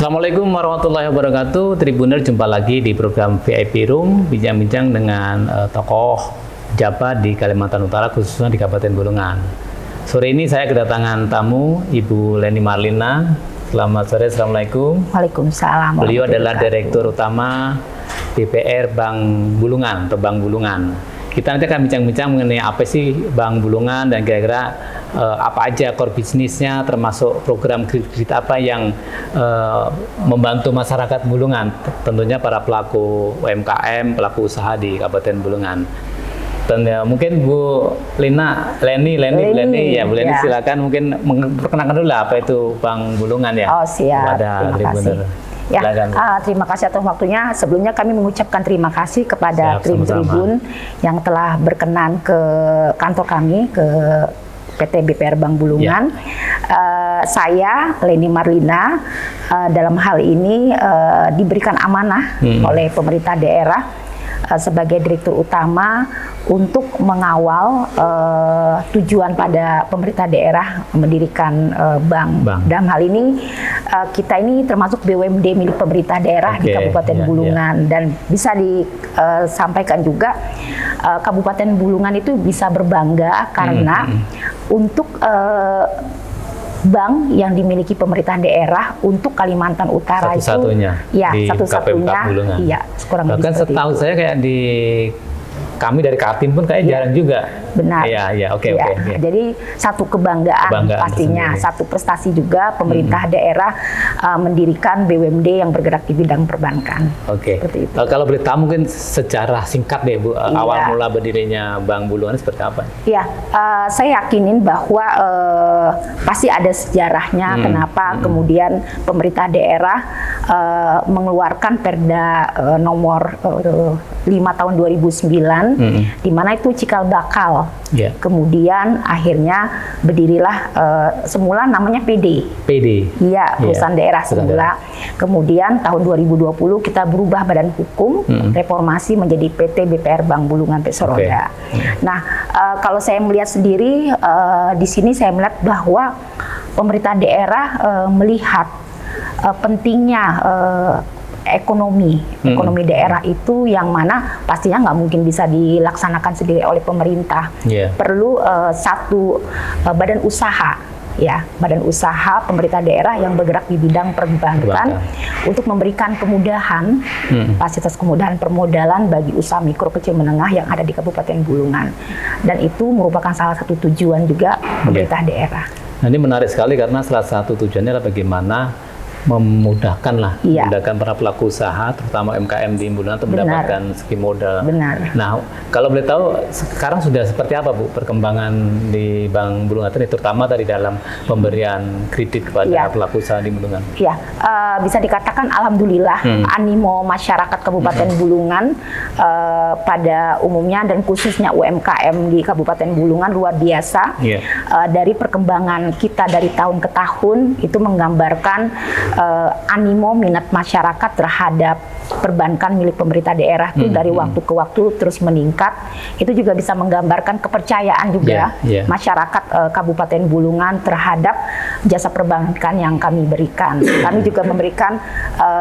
Assalamualaikum warahmatullahi wabarakatuh. Tribuner, jumpa lagi di program VIP Room, bincang-bincang dengan tokoh pejabat di Kalimantan Utara, khususnya di Kabupaten Bulungan. Sore ini saya kedatangan tamu Ibu Leni Marlina. Selamat sore, Assalamualaikum. Waalaikumsalam. Beliau adalah Direktur Utama BPR Bank Bulungan atau Bank Bulungan. Kita nanti akan bincang-bincang mengenai apa sih Bank Bulungan dan kira-kira apa aja core bisnisnya, termasuk program kredit apa yang membantu masyarakat Bulungan, tentunya para pelaku UMKM, pelaku usaha di Kabupaten Bulungan. Dan ya, mungkin Bu Leni, ya Bu Leni, silakan mungkin memperkenalkan dulu lah apa itu Bank Bulungan ya. Oh siap, terima kasih. Ya, terima kasih atas waktunya. Sebelumnya kami mengucapkan terima kasih kepada Tribun yang telah berkenan ke kantor kami, ke PT BPR Bank Bulungan. Saya Leni Marlina dalam hal ini diberikan amanah oleh pemerintah daerah sebagai Direktur Utama untuk mengawal tujuan pada pemerintah daerah mendirikan bank. Dalam hal ini kita ini termasuk BUMD milik pemerintah daerah di Kabupaten Bulungan dan bisa disampaikan juga Kabupaten Bulungan itu bisa berbangga karena untuk bank yang dimiliki pemerintah daerah untuk Kalimantan Utara satu-satunya di satu-satunya, iya, kurang lebih bahkan setahu saya kayak di kami dari Kaltim pun kayak jarang juga. Benar. Oke. Jadi satu kebanggaan pastinya, tersendiri. Satu prestasi juga pemerintah daerah mendirikan BUMD yang bergerak di bidang perbankan. Oke. Kalau boleh tahu mungkin secara singkat deh Bu, awal mula berdirinya Bank Bulungan seperti apa? Iya, saya yakinin bahwa pasti ada sejarahnya kenapa kemudian pemerintah daerah mengeluarkan Perda nomor 5 tahun 2009 di mana itu cikal bakal. Kemudian akhirnya berdirilah semula namanya PD. Iya, perusahaan daerah semula. Kemudian tahun 2020 kita berubah badan hukum, reformasi menjadi PT BPR Bank Bulungan Peseroda. Nah, kalau saya melihat sendiri di sini saya melihat bahwa pemerintah daerah melihat pentingnya ekonomi daerah itu yang mana pastinya nggak mungkin bisa dilaksanakan sendiri oleh pemerintah. Perlu satu badan usaha, badan usaha pemerintah daerah yang bergerak di bidang perbankan untuk memberikan kemudahan, fasilitas kemudahan permodalan bagi usaha mikro kecil menengah yang ada di Kabupaten Bulungan. Dan itu merupakan salah satu tujuan juga pemerintah daerah. Nah, ini menarik sekali karena salah satu tujuannya adalah bagaimana memudahkan para pelaku usaha, terutama UMKM di Bulungan untuk mendapatkan skim modal. Nah, kalau boleh tahu sekarang sudah seperti apa Bu perkembangan di Bank Bulungan ini, terutama tadi dalam pemberian kredit kepada pelaku usaha di Bulungan? Bisa dikatakan alhamdulillah animo masyarakat Kabupaten Bulungan pada umumnya dan khususnya UMKM di Kabupaten Bulungan luar biasa. Dari perkembangan kita dari tahun ke tahun itu menggambarkan animo minat masyarakat terhadap perbankan milik pemerintah daerah itu dari waktu ke waktu terus meningkat. Itu juga bisa menggambarkan kepercayaan juga masyarakat Kabupaten Bulungan terhadap jasa perbankan yang kami berikan. Kami juga memberikan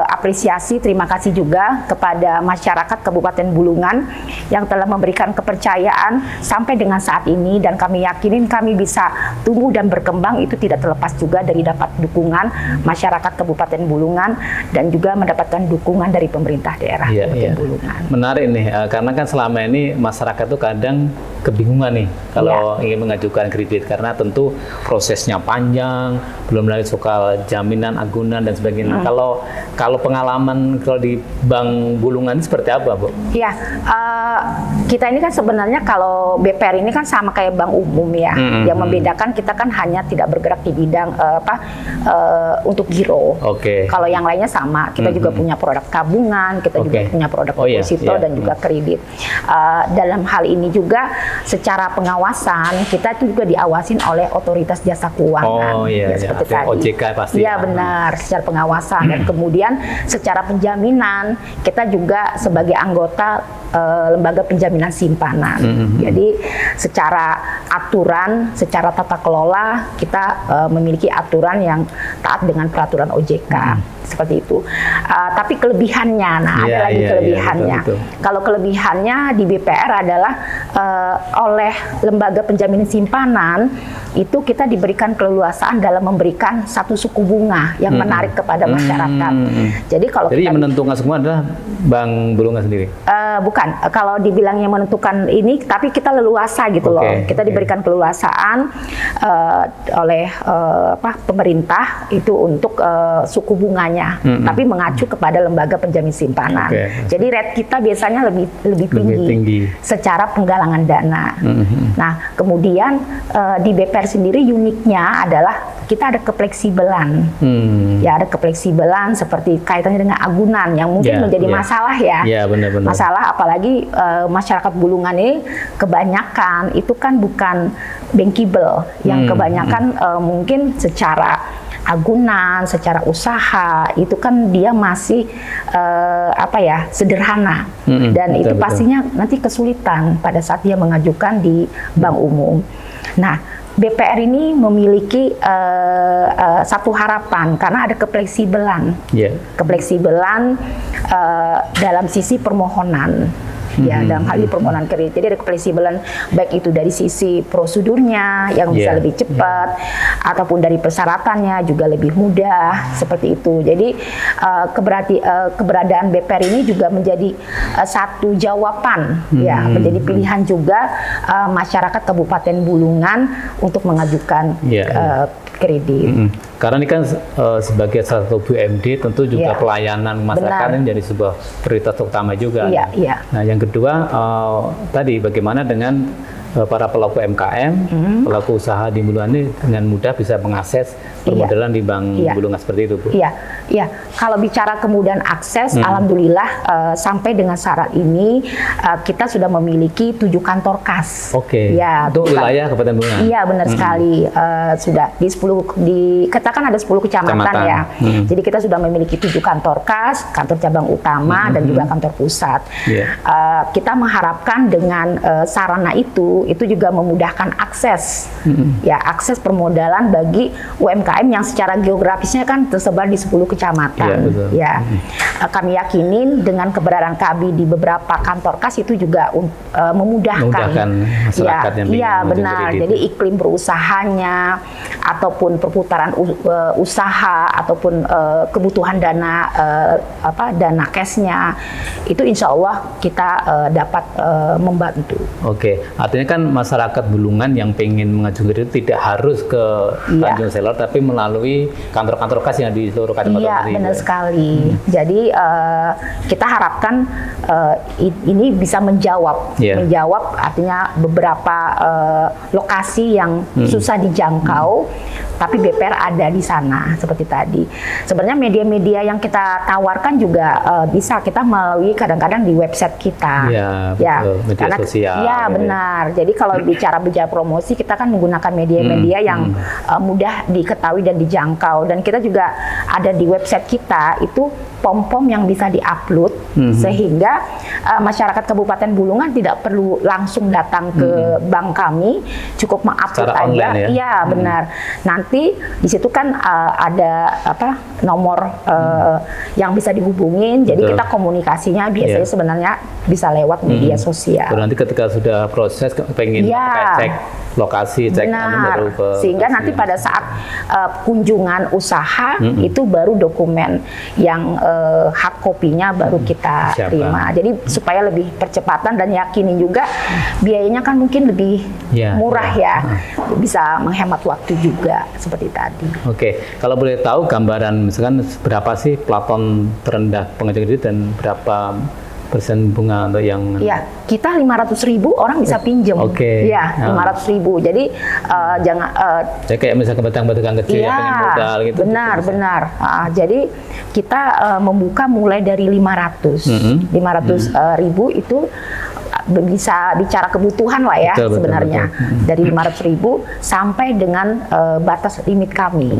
apresiasi, terima kasih juga kepada masyarakat Kabupaten Bulungan yang telah memberikan kepercayaan sampai dengan saat ini, dan kami yakinin kami bisa tumbuh dan berkembang itu tidak terlepas juga dari dapat dukungan masyarakat Kabupaten Bulungan dan juga mendapatkan dukungan dari pemerintah daerah Kabupaten Bulungan. Menarik nih, karena kan selama ini masyarakat tuh kadang kebingungan nih kalau ingin mengajukan kredit karena tentu prosesnya panjang, belum lagi soal jaminan, agunan dan sebagainya. Kalau pengalaman kalau di Bank Bulungan ini seperti apa, Bu? Kita ini kan sebenarnya kalau BPR ini kan sama kayak bank umum ya. Yang membedakan kita kan hanya tidak bergerak di bidang untuk giro. Kalau yang lainnya sama, kita juga punya produk tabungan tabungan, kita juga punya produk deposito dan juga kredit. Dalam hal ini juga secara pengawasan kita itu juga diawasin oleh otoritas jasa keuangan. Seperti tadi. OJK pasti. Iya benar, secara pengawasan dan kemudian secara penjaminan kita juga sebagai anggota lembaga penjaminan simpanan. Jadi secara aturan, secara tata kelola kita memiliki aturan yang taat dengan peraturan OJK. Seperti itu. Tapi kelebihannya, ada lagi kelebihannya. Betul. Kalau kelebihannya di BPR adalah oleh lembaga penjaminan simpanan itu kita diberikan keleluasaan dalam memberikan satu suku bunga yang menarik kepada masyarakat. Jadi yang menentukan semua adalah Bank Bulungan sendiri. Bukan, kalau dibilangnya menentukan ini, tapi kita leluasa gitu loh. Kita diberikan keleluasaan oleh pemerintah itu untuk suku bunganya. Tapi mengacu kepada lembaga penjamin simpanan. Jadi rate kita biasanya lebih tinggi secara penggalangan dana. Nah, kemudian di BPR sendiri uniknya adalah kita ada kefleksibelan. Ya, ada kefleksibelan seperti kaitannya dengan agunan yang mungkin menjadi masalah ya. Benar-benar. Masalah apalagi masyarakat Bulungan ini kebanyakan itu kan bukan bankable, yang kebanyakan mungkin secara agunan, secara usaha itu kan dia masih sederhana dan itu pastinya nanti kesulitan pada saat dia mengajukan di bank umum. Nah, BPR ini memiliki satu harapan karena ada kefleksibelan, kefleksibelan dalam sisi permohonan. Ya, dalam hal ini permohonan kredit. Jadi ada kefleksibelan baik itu dari sisi prosedurnya yang bisa lebih cepat ataupun dari persyaratannya juga lebih mudah seperti itu. Jadi keberadaan BPR ini juga menjadi satu jawaban menjadi pilihan juga masyarakat Kabupaten Bulungan untuk mengajukan kredit. Karena ini kan sebagai salah satu BUMD tentu juga pelayanan masyarakat ini jadi sebuah prioritas utama juga. Nah, yang kedua tadi bagaimana dengan para pelaku UMKM, pelaku usaha di Bulungan ini dengan mudah bisa mengakses permodalan di Bank Bulungan seperti itu, Bu? Iya. Kalau bicara kemudahan akses, alhamdulillah sampai dengan saat ini kita sudah memiliki 7 kantor kas. Ya, untuk wilayah Kabupaten Bulungan. Iya, benar sekali. Sudah kita kan ada 10 kecamatan ya. Jadi kita sudah memiliki 7 kantor kas, kantor cabang utama dan juga kantor pusat. Kita mengharapkan dengan sarana itu juga memudahkan akses, akses permodalan bagi UMKM yang secara geografisnya kan tersebar di 10 kecamatan. Kami yakinin dengan keberadaan kami di beberapa kantor kas itu juga memudahkan masyarakat yang benar. Jadi iklim berusahanya ataupun perputaran usaha ataupun kebutuhan dana dana cashnya itu insya Allah kita dapat membantu. Artinya kan masyarakat Bulungan yang pengen mengajukan kredit tidak harus ke Tanjung Selor, tapi melalui kantor-kantor kas yang di seluruh kecamatan. Iya, benar sekali. Jadi kita harapkan ini bisa menjawab artinya beberapa lokasi yang susah dijangkau, tapi BPR ada di sana seperti tadi. Sebenarnya media-media yang kita tawarkan juga bisa kita melalui kadang-kadang di website kita. Media sosial. Iya, benar. Jadi kalau bicara promosi kita kan menggunakan media-media yang mudah diketahui dan dijangkau, dan kita juga ada di website kita itu pom-pom yang bisa diupload sehingga masyarakat Kabupaten Bulungan tidak perlu langsung datang ke bank kami, cukup mengupload aja. Iya, benar. Nanti di situ kan ada nomor yang bisa dihubungin. Jadi kita komunikasinya biasanya sebenarnya bisa lewat media sosial. Nanti ketika sudah proses pengen cek lokasi, baru ke sehingga lokasi. Nanti pada saat kunjungan usaha itu baru dokumen yang hard copy-nya baru kita terima. Jadi supaya lebih percepatan dan yakinin juga biayanya kan mungkin lebih murah bisa menghemat waktu juga seperti tadi. Kalau boleh tahu gambaran misalkan berapa sih plafon terendah pengajuan kredit dan berapa persen bunga untuk yang Ya, kita 500.000 orang bisa pinjem. Oke. Ya, 500.000. Jadi jangan. Saya kayak misalkan petang-petang kecil Ya, pengen modal gitu. benar. Jadi kita membuka mulai dari 500, 500.000 itu bisa bicara kebutuhan lah ya Betul, sebenarnya. betul. Dari 500.000 sampai dengan batas limit kami.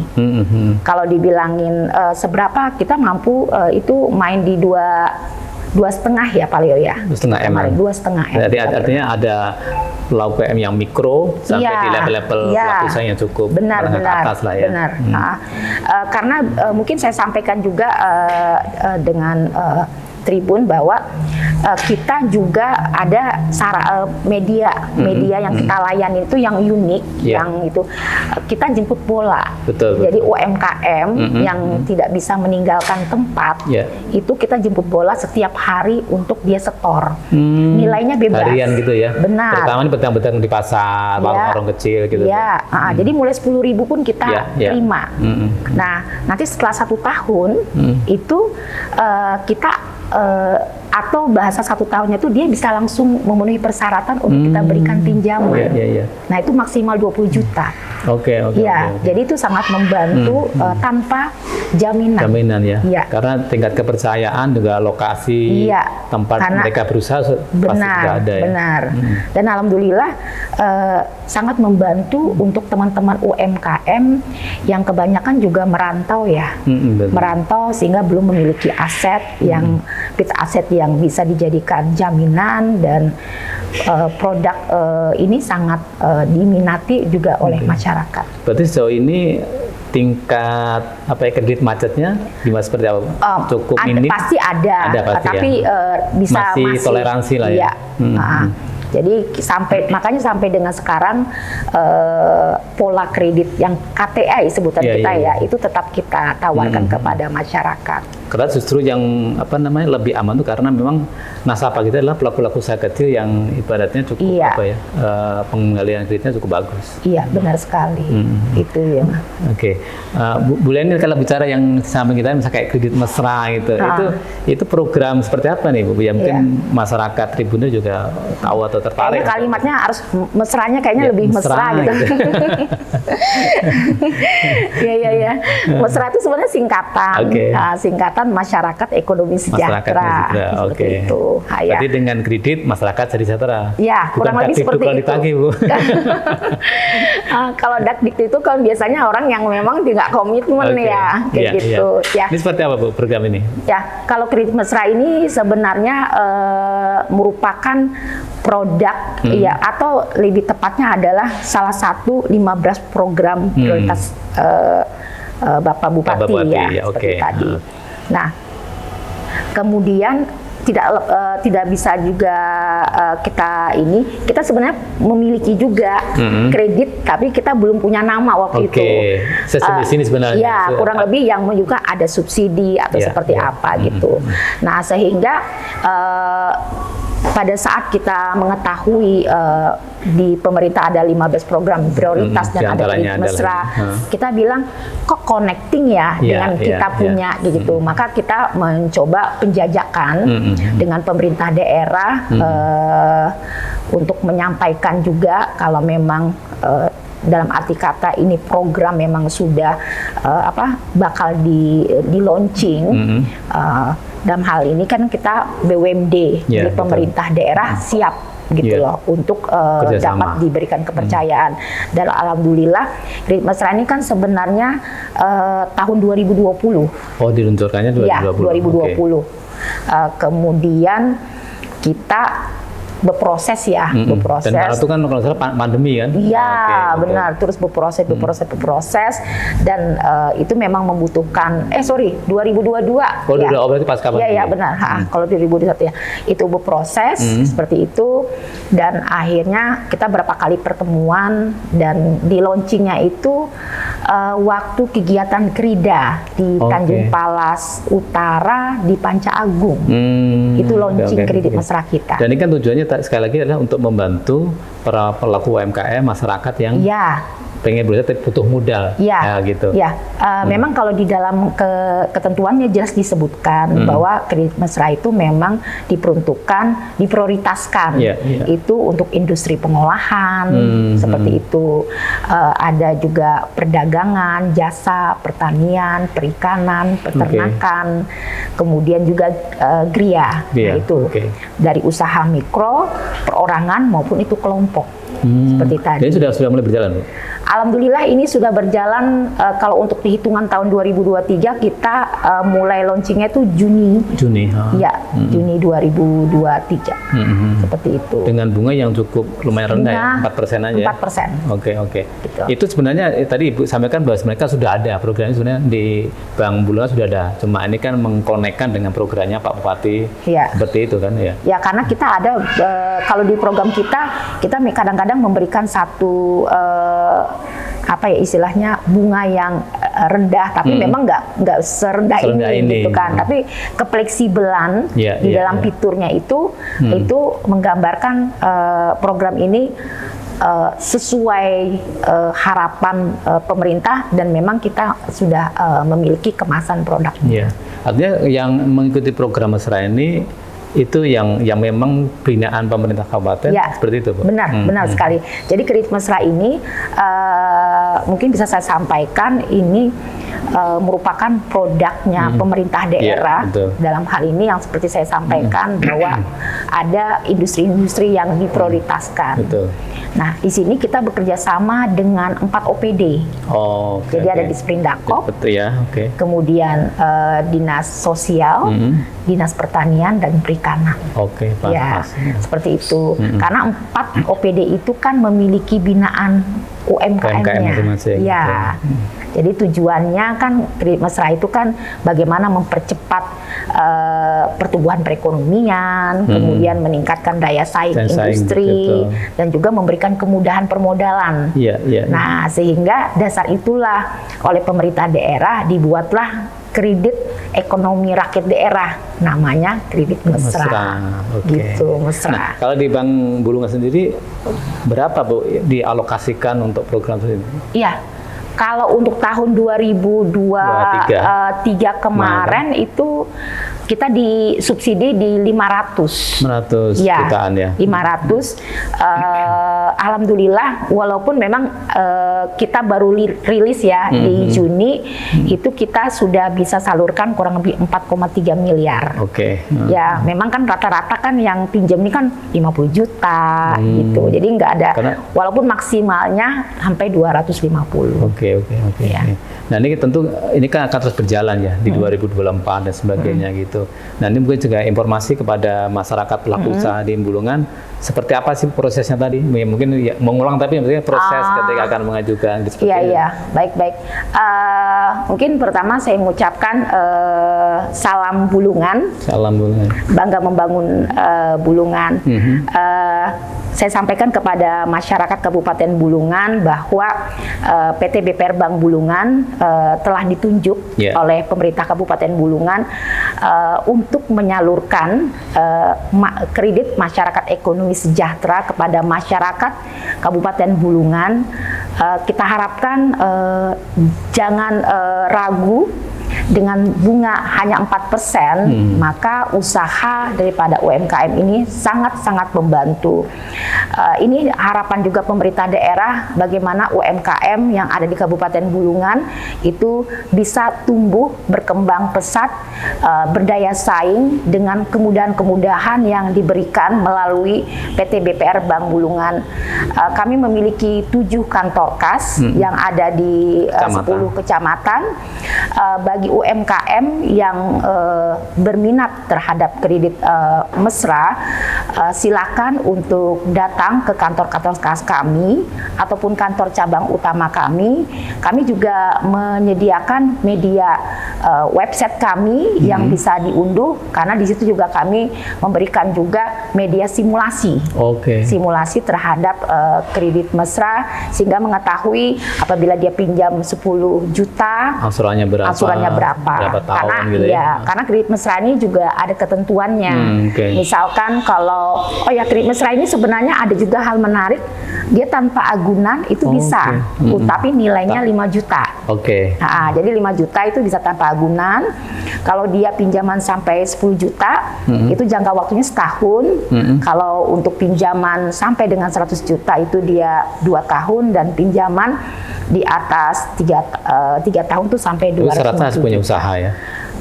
Kalau dibilangin seberapa kita mampu itu main di 2,5 ya Pak Leo ya. 2,5 M. 2,5 M. Jadi artinya ada UMKM yang mikro sampai Iya, di level-level iya. pelaku usaha yang cukup Benar, menengah ke atas lah ya. benar. Karena mungkin saya sampaikan juga dengan Tribun bahwa kita juga ada media yang kita layani itu yang unik, Yeah. yang itu kita jemput bola. Betul. Jadi UMKM yang tidak bisa meninggalkan tempat, Yeah. itu kita jemput bola setiap hari untuk dia setor. Nilainya bebas. Harian gitu ya. Benar. Terutama ini petang-petang di pasar, Ya. warung-warung kecil gitu. Iya, jadi mulai 10.000 pun kita Ya. terima. Nah, nanti setelah 1 tahun itu kita atau bahasa 1 tahunnya itu dia bisa langsung memenuhi persyaratan untuk kita berikan pinjaman. Iya. Nah, itu maksimal 20 juta. Oke. Iya, jadi itu sangat membantu tanpa jaminan. Jaminan ya. Iya. Karena tingkat kepercayaan juga lokasi Iya, tempat karena- mereka berusaha pasti sudah ada ya. Benar. Dan alhamdulillah sangat membantu untuk teman-teman UMKM yang kebanyakan juga merantau ya. Betul. Merantau sehingga belum memiliki aset yang fixed aset yang bisa dijadikan jaminan, dan produk ini sangat diminati juga oleh masyarakat. Berarti sejauh ini tingkat kredit macetnya gimana, seperti apa? Cukup minim? Pasti ada, Pasti tapi ya. bisa masih toleransi lah ya. Iya. Jadi makanya sampai dengan sekarang pola kredit yang KTI sebutan Iya, kita iya, ya, itu tetap kita tawarkan kepada masyarakat. Karena justru yang lebih aman tuh karena memang nasabah kita adalah pelaku-pelaku usaha kecil yang ibaratnya cukup Iya. penggalian kreditnya cukup bagus. Iya, benar sekali. Itu ya. Oke, Bu Leni, kalau bicara yang samping kita misalnya kayak kredit mesra gitu, itu program seperti apa nih Bu? Ya mungkin masyarakat Tribunnya juga tahu atau tertarik. Kayaknya kalimatnya harus mesranya kayaknya lebih mesra gitu. Iya. Mesra itu sebenarnya singkatan. Oke. Singkatan Masyarakat Ekonomi Sejahtera. Seperti itu. Berarti dengan kredit masyarakat jadi sejahtera. Ya, Bukan kurang lebih Dakdikduk seperti kalau itu. ditagih, Bu. Kalau Dakdikduk itu kan biasanya orang yang memang tidak komitmen Oke. ya, kayak Iya, gitu. iya. Ya. Ini seperti apa Bu program ini? Ya, kalau kredit mesra ini sebenarnya merupakan produk ya, atau lebih tepatnya adalah salah satu 15 program prioritas Bapak Bupati, ya, oke. seperti tadi. Nah, kemudian tidak bisa juga kita sebenarnya memiliki juga kredit, tapi kita belum punya nama waktu itu. Sejenis ini sebenarnya. Ya, kurang lebih yang juga ada subsidi atau seperti apa gitu. Nah, sehingga pada saat kita mengetahui di pemerintah ada 15 program prioritas dan ada kredit mesra, kita bilang kok connecting ya dengan kita punya gitu. Maka kita mencoba penjajakan dengan pemerintah daerah untuk menyampaikan juga kalau memang dalam arti kata ini program memang sudah bakal di launching. Dalam hal ini kan kita BUMD, jadi pemerintah daerah siap gitu loh untuk dapat diberikan kepercayaan. Dan alhamdulillah kredit mesra ini kan sebenarnya tahun 2020. Oh, diluncurkannya 2020. Ya, 2020. Kemudian kita berproses ya, berproses. Dan itu kan kalau salah pandemi kan? Iya, benar. Terus berproses, dan itu memang membutuhkan. 2022. Oh, ya. berarti pas kapan? Iya, benar. Kalau 2021 ya, itu berproses seperti itu, dan akhirnya kita berapa kali pertemuan, dan di launchingnya itu waktu kegiatan Krida di Tanjung Palas Utara di Panca Agung. Itu launching kredit mesra kita. Dan ini kan tujuannya sekali lagi adalah untuk membantu para pelaku UMKM masyarakat yang pengen berusaha tapi butuh modal. Ya, gitu. Ya, memang kalau di dalam ketentuannya jelas disebutkan bahwa kredit mesra itu memang diperuntukkan, diprioritaskan itu untuk industri pengolahan seperti itu. Ada juga perdagangan, jasa, pertanian, perikanan, peternakan, kemudian juga gria. Nah, itu dari usaha mikro, perorangan maupun itu kelompok. Seperti tadi. Jadi sudah mulai berjalan, Bu? Alhamdulillah ini sudah berjalan. Kalau untuk hitungan tahun 2023 kita mulai launchingnya itu Juni. Ya, Juni 2023. Seperti itu. Dengan bunga yang cukup lumayan rendah, ya, 4% aja. 4%. Oke. Gitu. Itu sebenarnya tadi Ibu sampaikan bahwa mereka sudah ada programnya, sebenarnya di Bank Bulungan sudah ada. Cuma ini kan mengkonekkan dengan programnya Pak Bupati. Ya. Seperti itu kan ya. Ya, karena kita ada kalau di program kita kadang-kadang memberikan satu istilahnya bunga yang rendah, tapi memang nggak serendah ini gitu kan. Tapi kefleksibelan di dalam fiturnya itu menggambarkan program ini sesuai harapan pemerintah, dan memang kita sudah memiliki kemasan produknya. Artinya yang mengikuti program mesra ini itu yang memang binaan pemerintah kabupaten, seperti itu, Bu? Benar sekali. Jadi kredit mesra ini mungkin bisa saya sampaikan ini merupakan produknya pemerintah daerah. Dalam hal ini yang seperti saya sampaikan bahwa ada industri-industri yang diprioritaskan. Nah, di sini kita bekerja sama dengan 4 OPD. Jadi ada di Sprindakop, kemudian Dinas Sosial, Dinas Pertanian, dan Perikanan. Seperti itu. Karena 4 OPD itu kan memiliki binaan UMKM-nya. Jadi tujuannya kan kredit mesra itu kan bagaimana mempercepat pertumbuhan perekonomian, kemudian meningkatkan daya saing industri, dan juga memberikan kemudahan permodalan. Nah, sehingga dasar itulah oleh pemerintah daerah dibuatlah kredit ekonomi rakyat daerah, namanya kredit mesra. Gitu, mesra. Nah, kalau di Bank Bulungan sendiri berapa, Bu, dialokasikan untuk program ini? Kalau untuk tahun 2023 kemarin itu kita disubsidi di 500 jutaan ya. 500. Alhamdulillah, walaupun memang kita baru rilis ya di Juni, itu kita sudah bisa salurkan kurang lebih 4,3 miliar. Ya, memang kan rata-rata kan yang pinjam ini kan 50 juta gitu. Jadi nggak ada, walaupun maksimalnya sampai 250. Nah, ini tentu ini kan akan terus berjalan ya di 2024 dan sebagainya gitu. Nah, ini mungkin juga informasi kepada masyarakat pelaku usaha di Bulungan, seperti apa sih prosesnya tadi? Mungkin mengulang, tapi maksudnya proses ketika akan mengajukan. Baik. Mungkin pertama saya mengucapkan salam Bulungan. Bangga membangun Bulungan. Saya sampaikan kepada masyarakat Kabupaten Bulungan bahwa PT BPR Bank Bulungan telah ditunjuk oleh pemerintah Kabupaten Bulungan untuk menyalurkan kredit masyarakat ekonomi sejahtera kepada masyarakat Kabupaten Bulungan. Kita harapkan jangan ragu. Dengan bunga hanya 4%, maka usaha daripada UMKM ini sangat-sangat membantu. Ini harapan juga pemerintah daerah, bagaimana UMKM yang ada di Kabupaten Bulungan itu bisa tumbuh, berkembang pesat, berdaya saing dengan kemudahan-kemudahan yang diberikan melalui PT BPR Bank Bulungan. Kami memiliki 7 kantor kas yang ada di 10 kecamatan. Bagi UMKM yang berminat terhadap kredit mesra, silakan untuk datang ke kantor-kantor kas kami ataupun kantor cabang utama kami. Kami juga menyediakan media website kami yang bisa diunduh, karena di situ juga kami memberikan juga media simulasi. Simulasi terhadap kredit mesra, sehingga mengetahui apabila dia pinjam 10 juta, angsurannya berapa, berapa tahun karena gitu ya. karena kredit mesra ini juga ada ketentuannya. Oke. Misalkan kalau kredit mesra ini sebenarnya ada juga hal menarik, dia tanpa agunan itu bisa, tapi nilainya 5 juta. Oke. Nah, jadi 5 juta itu bisa tanpa agunan. Kalau dia pinjaman sampai 10 juta, itu jangka waktunya setahun. Kalau untuk pinjaman sampai dengan 100 juta itu dia 2 tahun, dan pinjaman di atas 3 tahun tuh sampai 200 Rata-rata harus punya usaha ya.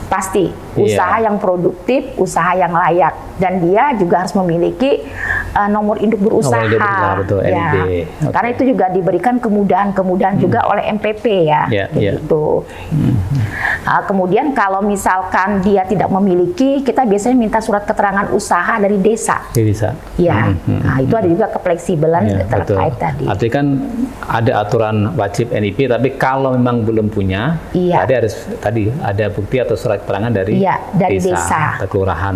Pasti usaha yang produktif, usaha yang layak, dan dia juga harus memiliki nomor induk berusaha. Nomor induk berusaha, betul, ya. NIB. Okay. Karena itu juga diberikan kemudahan-kemudahan juga oleh MPP ya, gitu. Kemudian kalau misalkan dia tidak memiliki, kita biasanya minta surat keterangan usaha dari desa. Bisa. Ya, nah itu ada juga kefleksibelan terkait tadi. Artinya kan ada aturan wajib NIP, tapi kalau memang belum punya, tadi ada bukti atau surat keterangan dari desa atau kelurahan.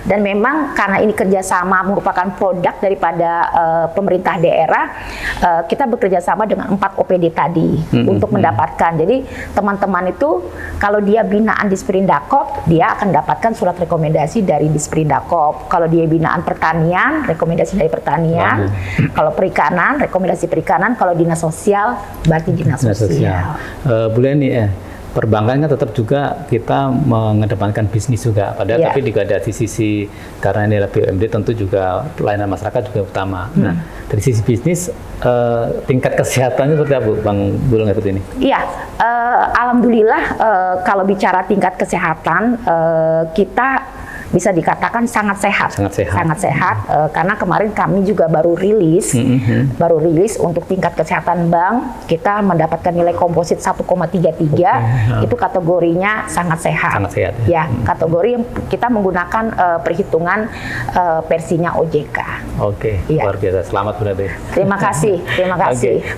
Dan memang karena ini kerjasama merupakan produk daripada pemerintah daerah, kita bekerja sama dengan 4 OPD tadi untuk mendapatkan. Jadi teman-teman itu kalau dia binaan di Sprindakop, dia akan dapatkan surat rekomendasi dari Sprindakop. Kalau dia binaan pertanian, rekomendasi dari pertanian. Kalau perikanan, rekomendasi perikanan. Kalau dinas sosial, berarti dinas sosial. Boleh nih perbankan kan tetap juga kita mengedepankan bisnis juga, padahal tapi juga ada di sisi, karena ini adalah BUMD, tentu juga pelayanan masyarakat juga utama. Nah, dari sisi bisnis, tingkat kesehatannya seperti apa, Bang Bulung ikut ini? Iya, alhamdulillah kalau bicara tingkat kesehatan, kita bisa dikatakan sangat sehat. Karena kemarin kami juga baru rilis untuk tingkat kesehatan bank, kita mendapatkan nilai komposit 1,33, itu kategorinya sangat sehat. Ya, kategori yang kita menggunakan perhitungan versinya OJK. Oke, luar biasa. Selamat berarti. Terima kasih.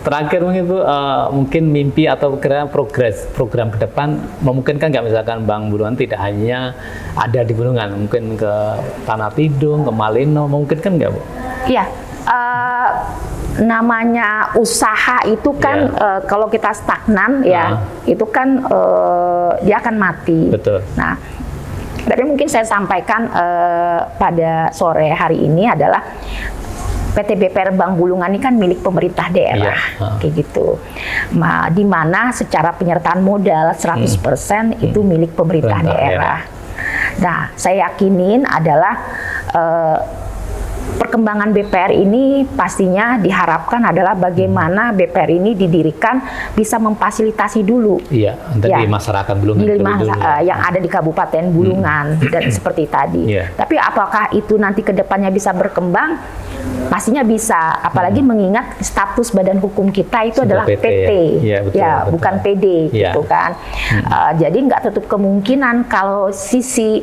Terakhir mungkin Bu, mungkin mimpi atau kira program ke depan memungkinkan nggak, misalkan Bang Bulungan tidak hanya ada di Bulungan, mungkin ke Tanah Tidung, ke Malino, mungkin kan nggak Bu? Iya, namanya usaha itu kan kalau kita stagnan itu kan dia akan mati. Betul. Nah, tapi mungkin saya sampaikan pada sore hari ini adalah PT BPR Bank Bulungan ini kan milik pemerintah daerah, kayak gitu. Di mana secara penyertaan modal 100% itu milik pemerintah daerah. Nah, saya yakinin adalah perkembangan BPR ini pastinya diharapkan adalah bagaimana BPR ini didirikan bisa memfasilitasi dulu. Dari masyarakat Bulungan yang ada di Kabupaten Bulungan dan seperti tadi. Tapi apakah itu nanti ke depannya bisa berkembang? Pastinya bisa, apalagi mengingat status badan hukum kita itu adalah PT, bukan PD, gitu kan. Jadi nggak tutup kemungkinan kalau sisi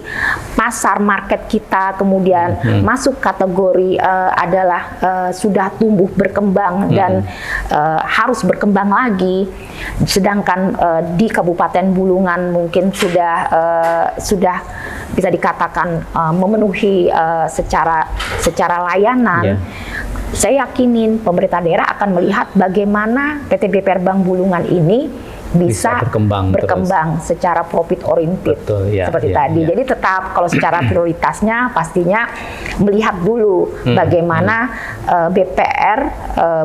pasar market kita kemudian masuk kategori adalah sudah tumbuh berkembang dan harus berkembang lagi, sedangkan di Kabupaten Bulungan mungkin sudah bisa dikatakan memenuhi secara layanan. Saya yakinin pemerintah daerah akan melihat bagaimana PT BPR Bank Bulungan ini bisa berkembang secara profit oriented seperti tadi. Jadi tetap kalau secara prioritasnya pastinya melihat dulu bagaimana BPR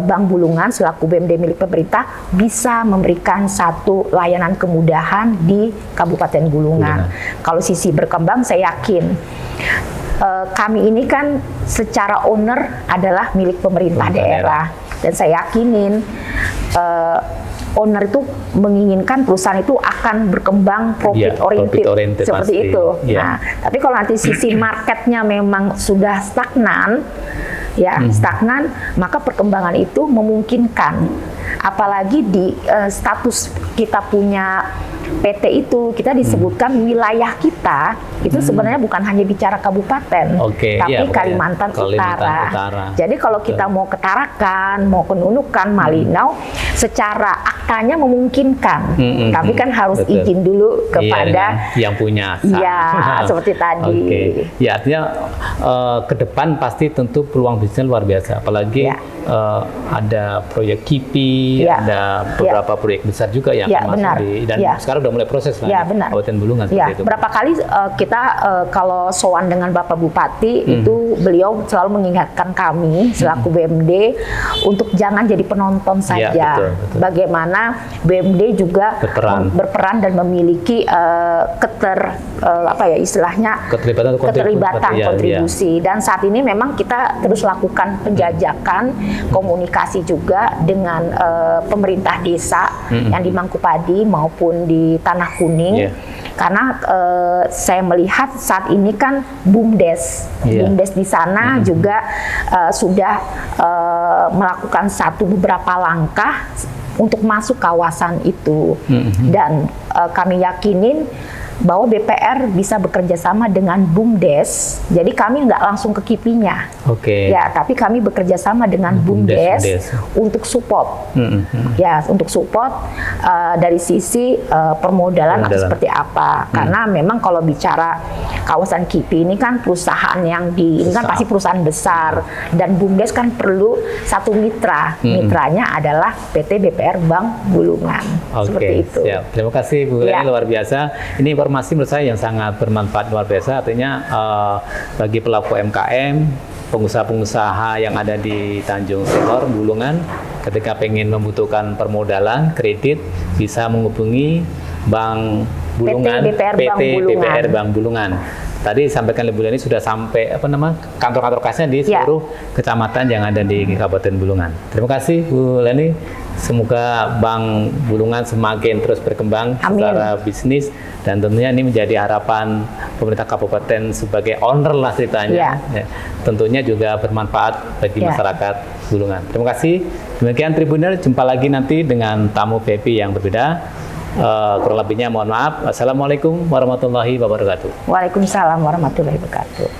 Bank Bulungan selaku BUMD milik pemerintah bisa memberikan satu layanan kemudahan di Kabupaten Bulungan. Kalau sisi berkembang, saya yakin kami ini kan secara owner adalah milik pemerintah daerah, dan saya yakinin owner itu menginginkan perusahaan itu akan berkembang profit oriented seperti pasti. Itu. Nah, tapi kalau nanti sisi marketnya memang sudah stagnan, stagnan, maka perkembangan itu memungkinkan. Apalagi di status kita punya PT itu, kita disebutkan wilayah kita itu sebenarnya bukan hanya bicara kabupaten, tapi Kalimantan Utara. Jadi kalau kita mau ke Tarakan, mau ke Nunukan, Malinau, secara aktanya memungkinkan, tapi kan harus izin dulu kepada yang punya. Seperti tadi. Artinya ke depan pasti tentu peluang bisnisnya luar biasa, apalagi ada proyek KIPI, ada beberapa proyek besar juga yang masuk di, dan sekarang sekarang udah mulai proses lah Ya, di benar. Kabupaten Bulungan Ya, seperti itu. berapa kali kita kalau sowan dengan Bapak Bupati itu beliau selalu mengingatkan kami selaku BMD untuk jangan jadi penonton saja. Ya, betul. Bagaimana BMD juga berperan dan memiliki istilahnya keterlibatan kontribusi. Dan saat ini memang kita terus lakukan penjajakan komunikasi juga dengan pemerintah desa yang di Mangkupadi maupun di Tanah Kuning. Karena saya melihat saat ini kan BUMDes di sana juga sudah melakukan beberapa langkah untuk masuk kawasan itu, dan kami yakinin bahwa BPR bisa bekerja sama dengan BUMDes. Jadi kami nggak langsung ke KIPI-nya, ya, tapi kami bekerja sama dengan BUMDes untuk support, ya, untuk support dari sisi permodalan atau seperti apa. Karena memang kalau bicara kawasan KIPI ini kan perusahaan yang ini kan pasti perusahaan besar, dan BUMDes kan perlu satu mitra. Mitranya adalah PT BPR Bank Bulungan. Seperti itu. Siap. Terima kasih Bu Leni, luar biasa. Ini informasi menurut saya yang sangat bermanfaat luar biasa, artinya bagi pelaku UMKM, pengusaha-pengusaha yang ada di Tanjung Selor, Bulungan, ketika pengen membutuhkan permodalan, kredit, bisa menghubungi Bank Bulungan, PT BPR Bank Bulungan. Tadi sampaikan Bu Leni sudah sampai kantor-kantor kasnya di seluruh kecamatan yang ada di Kabupaten Bulungan. Terima kasih Bu Leni. Semoga Bank Bulungan semakin terus berkembang secara bisnis, dan tentunya ini menjadi harapan pemerintah kabupaten sebagai owner lah ceritanya. Ya, tentunya juga bermanfaat bagi masyarakat Bulungan. Terima kasih. Demikian Tribuner, jumpa lagi nanti dengan tamu VIP yang berbeda. Kurang lebihnya mohon maaf. Assalamualaikum warahmatullahi wabarakatuh. Waalaikumsalam warahmatullahi wabarakatuh.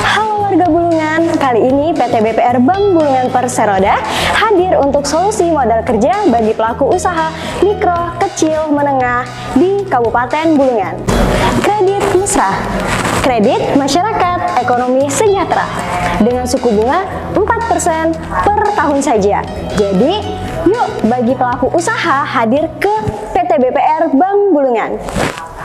Halo warga Bulungan, kali ini PT BPR Bank Bulungan Perseroda hadir untuk solusi modal kerja bagi pelaku usaha mikro, kecil, menengah di Kabupaten Bulungan. Kredit mesra, kredit masyarakat ekonomi sejahtera dengan suku bunga 4% per tahun saja. Jadi, yuk bagi pelaku usaha hadir ke PT BPR Bank Bulungan.